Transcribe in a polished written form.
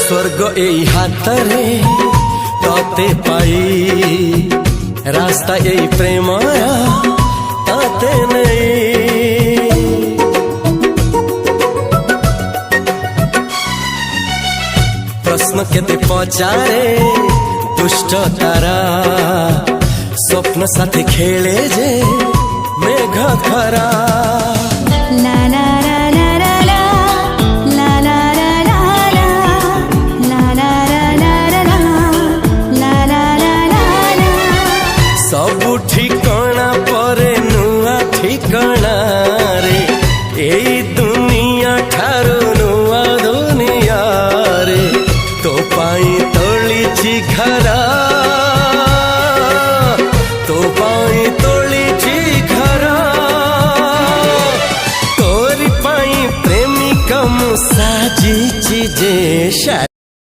स्वर्ग एई हातरे तते पाई रास्ता एई प्रेमया ताते नहीं। प्रश्न केते पचारे दुष्ट तारा स्वप्न साथी खेले जे मेघ खरा। ला ला ला ला ला ला ला ला ला ला ला ला ला ला ला। सबु ठिकाना परे नुआ ठिकाना रे एई दुनिया ठारू नुआ दुनिया रे। तो पाई तोलिछि घरा तो पाई तोलिछि घरा तोरी पाई प्रेमिका मु साजिछि जे